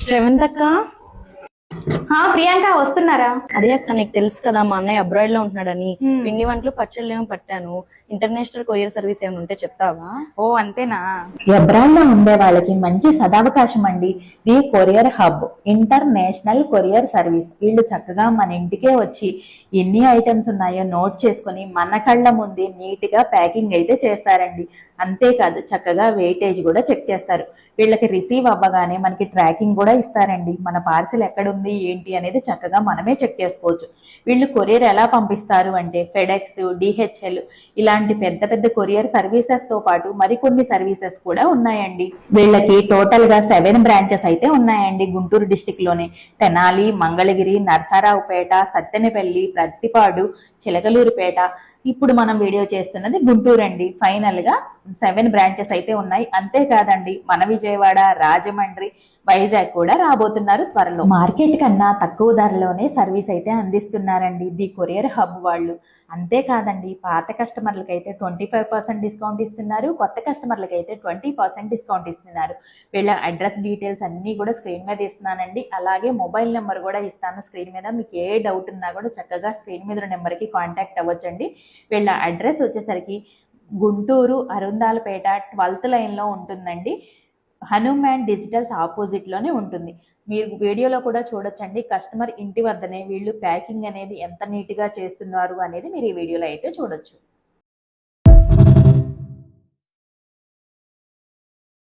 శ్రవంత్ అక్క. ప్రియాంక వస్తున్నారా? అదే అక్క, నీకు తెలుసు కదా మా అన్నయ్య అబ్రాయిడ్ లో ఉంటున్నాడని. పిండి వంటలు పచ్చళ్ళు ఏమో పట్టాను. ఇంటర్నేషనల్ కొరియర్ సర్వీస్ ఏమైనా ఉంటే చెప్తావా? ఓ అంతేనా? ఎబ్రాన్ లో ఉండే వాళ్ళకి మంచి సదావకాశం అండి. The courier hub international courier service. వీళ్ళు చక్కగా మన ఇంటికే వచ్చి ఎన్ని ఐటమ్స్ ఉన్నాయో నోట్ చేసుకుని మన కళ్ళ ముందే నీట్ గా ప్యాకింగ్ అయితే చేస్తారండి. అంతేకాదు చక్కగా వెయిటేజ్ కూడా చెక్ చేస్తారు. వీళ్ళకి రిసీవ్ అవ్వగానే మనకి ట్రాకింగ్ కూడా ఇస్తారండి. మన పార్సిల్ ఎక్కడుంది ఏంటి అనేది చక్కగా మనమే చెక్ చేసుకోవచ్చు. వీళ్ళు కొరియర్ ఎలా పంపిస్తారు అంటే ఫెడెక్స్, డిహెచ్ఎల్ ఇలాంటి పెద్ద పెద్ద కొరియర్ సర్వీసెస్ తో పాటు మరికొన్ని సర్వీసెస్ కూడా ఉన్నాయండి. వీళ్ళకి టోటల్ గా 7 బ్రాంచెస్ అయితే ఉన్నాయండి గుంటూరు డిస్టిక్ లోనే. తెనాలి, మంగళగిరి, నరసరావుపేట, సత్తెనపల్లి, ప్రత్తిపాడు, చిలకలూరుపేట. ఇప్పుడు మనం వీడియో చేస్తున్నది గుంటూరు అండి. ఫైనల్ గా 7 బ్రాంచెస్ అయితే ఉన్నాయి. అంతేకాదండి మన విజయవాడ, రాజమండ్రి, వైజాగ్ కూడా రాబోతున్నారు త్వరలో. మార్కెట్ కన్నా తక్కువ ధరలోనే సర్వీస్ అయితే అందిస్తున్నారండి ది కొరియర్ హబ్ వాళ్ళు. అంతేకాదండి పాత కస్టమర్లకి అయితే 25% డిస్కౌంట్ ఇస్తున్నారు. కొత్త కస్టమర్లకి అయితే 20% డిస్కౌంట్ ఇస్తున్నారు. వీళ్ళ అడ్రస్ డీటెయిల్స్ అన్ని కూడా స్క్రీన్ మీద ఇస్తున్నానండి. అలాగే మొబైల్ నెంబర్ కూడా ఇస్తాను స్క్రీన్ మీద. మీకు ఏ డౌట్ ఉన్నా కూడా చక్కగా స్క్రీన్ మీద నెంబర్కి కాంటాక్ట్ అవ్వచ్చండి. వీళ్ళ అడ్రస్ వచ్చేసరికి గుంటూరు అరుందాలపేట 12th లైన్లో ఉంటుందండి. హనుమాన్ డిజిటల్స్ ఆపోజిట్ లోనే ఉంటుంది. మీరు వీడియోలో కూడా చూడొచ్చండి. కస్టమర్ ఇంటి వద్దనే వీళ్ళు ప్యాకింగ్ అనేది ఎంత నీట్ గా చేస్తున్నారు అనేది మీరు ఈ వీడియోలో అయితే చూడొచ్చు.